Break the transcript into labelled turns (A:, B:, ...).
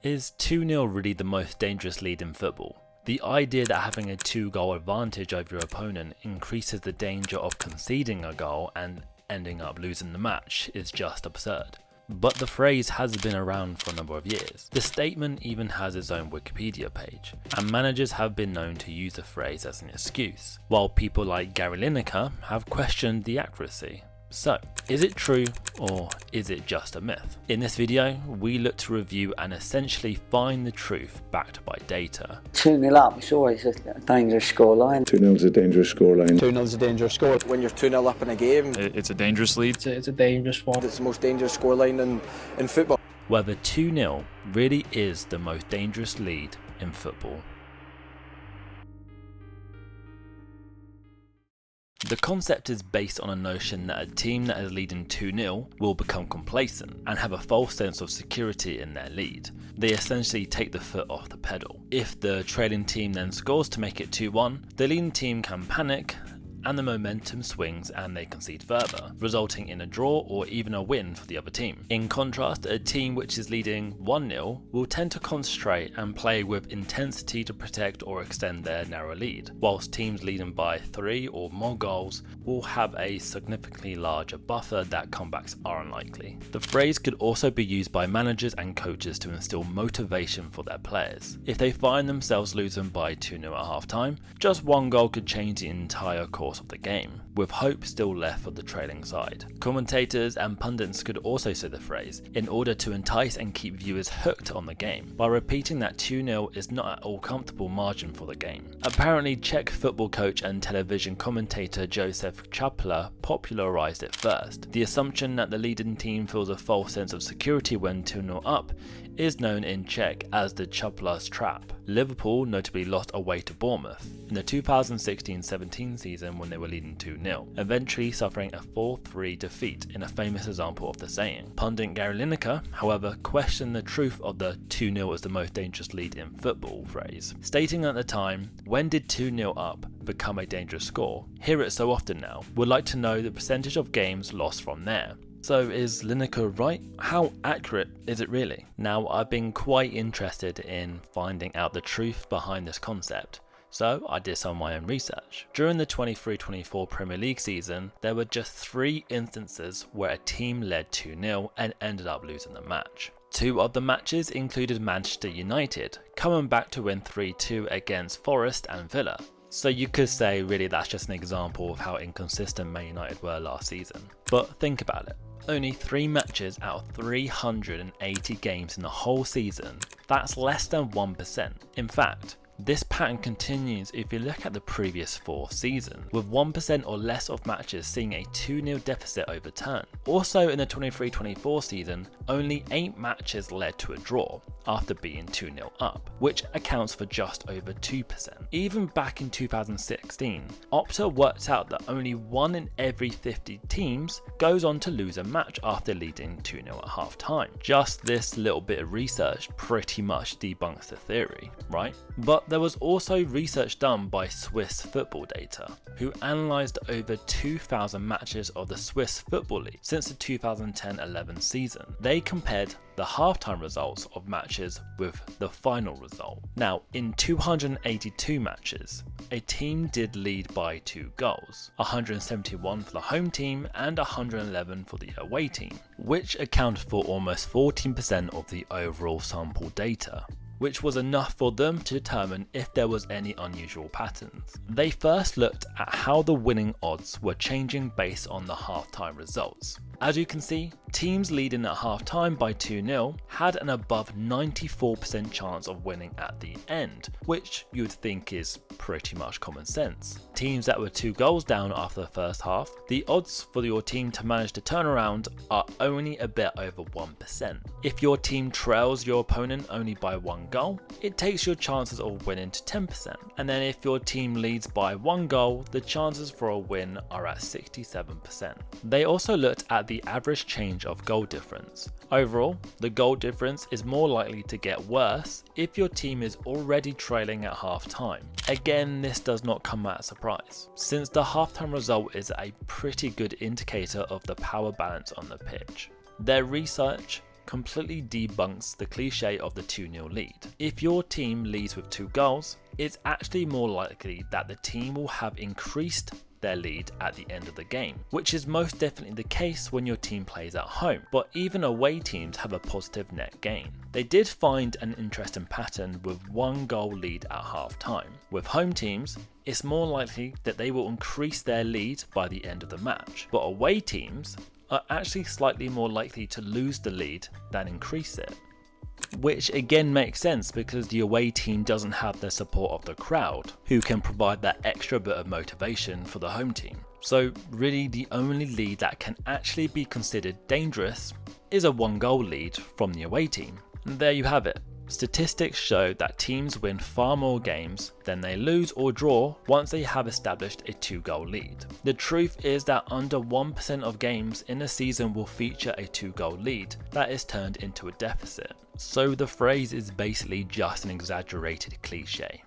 A: Is 2-0 really the most dangerous lead in football? The idea that having a 2-goal advantage over your opponent increases the danger of conceding a goal and ending up losing the match is just absurd. But the phrase has been around for a number of years. The statement even has its own Wikipedia page, and managers have been known to use the phrase as an excuse, while people like Gary Lineker have questioned the accuracy. So, is it true or is it just a myth? In this video, we look to review and essentially find the truth backed by data.
B: 2-0 up, it's always a dangerous scoreline.
C: 2-0 is a dangerous scoreline.
D: 2-0 is a dangerous score.
E: When you're 2-0 up in a game,
F: it's a dangerous lead.
G: It's a dangerous one.
E: It's the most dangerous scoreline in football.
A: Whether 2-0 really is the most dangerous lead in football. The concept is based on a notion that a team that is leading 2-0 will become complacent and have a false sense of security in their lead. They essentially take the foot off the pedal. If the trailing team then scores to make it 2-1, the leading team can panic and the momentum swings and they concede further, resulting in a draw or even a win for the other team. In contrast, a team which is leading 1-0 will tend to concentrate and play with intensity to protect or extend their narrow lead, whilst teams leading by 3 or more goals will have a significantly larger buffer that comebacks are unlikely. The phrase could also be used by managers and coaches to instill motivation for their players. If they find themselves losing by 2-0 at half time, just one goal could change the entire course of the game, with hope still left for the trailing side. Commentators and pundits could also say the phrase in order to entice and keep viewers hooked on the game by repeating that 2-0 is not at all comfortable margin for the game. Apparently, Czech football coach and television commentator Josef Čapla popularized it first. The assumption that the leading team feels a false sense of security when 2-0 up is known in Czech as the Čapla's trap. Liverpool notably lost away to Bournemouth in the 2016-17 season when they were leading 2-0, eventually suffering a 4-3 defeat in a famous example of the saying. Pundit Gary Lineker, however, questioned the truth of the 2-0 is the most dangerous lead in football phrase, stating at the time, when did 2-0 up become a dangerous score? Hear it so often now, would like to know the percentage of games lost from there. So is Lineker right? How accurate is it really? Now, I've been quite interested in finding out the truth behind this concept, so I did some of my own research. During the 23-24 Premier League season, there were just 3 instances where a team led 2-0 and ended up losing the match. 2 of the matches included Manchester United, coming back to win 3-2 against Forest and Villa. So you could say really that's just an example of how inconsistent Man United were last season. But think about it. Only 3 matches out of 380 games in the whole season, that's less than 1%. In fact, this pattern continues if you look at the previous 4 seasons, with 1% or less of matches seeing a 2-0 deficit overturn. Also in the 23-24 season, only 8 matches led to a draw after being 2-0 up, which accounts for just over 2%. Even back in 2016, Opta worked out that only 1 in every 50 teams goes on to lose a match after leading 2-0 at half time. Just this little bit of research pretty much debunks the theory, right? But there was also research done by Swiss Football Data, who analysed over 2,000 matches of the Swiss Football League since the 2010-11 season. They compared the halftime results of matches with the final result. Now, in 282 matches, a team did lead by 2 goals, 171 for the home team and 111 for the away team, which accounted for almost 14% of the overall sample data, which was enough for them to determine if there was any unusual patterns. They first looked at how the winning odds were changing based on the halftime results. As you can see, teams leading at halftime by 2-0 had an above 94% chance of winning at the end, which you would think is pretty much common sense. Teams that were 2 goals down after the first half, the odds for your team to manage to turn around are only a bit over 1%. If your team trails your opponent only by 1 goal, it takes your chances of winning to 10%. And then if your team leads by 1 goal, the chances for a win are at 67%. They also looked at the average change of goal difference. Overall, the goal difference is more likely to get worse if your team is already trailing at half time. Again, this does not come at a surprise, since the halftime result is a pretty good indicator of the power balance on the pitch. Their research completely debunks the cliche of the 2-0 lead. If your team leads with 2 goals, it's actually more likely that the team will have increased their lead at the end of the game, which is most definitely the case when your team plays at home, but even away teams have a positive net gain. They did find an interesting pattern with 1 goal lead at half time. With home teams, it's more likely that they will increase their lead by the end of the match, but away teams are actually slightly more likely to lose the lead than increase it. Which again makes sense because the away team doesn't have the support of the crowd, who can provide that extra bit of motivation for the home team. So really the only lead that can actually be considered dangerous is a 1 goal lead from the away team. And there you have it. Statistics show that teams win far more games than they lose or draw once they have established a 2-goal lead. The truth is that under 1% of games in a season will feature a 2-goal lead that is turned into a deficit. So the phrase is basically just an exaggerated cliche.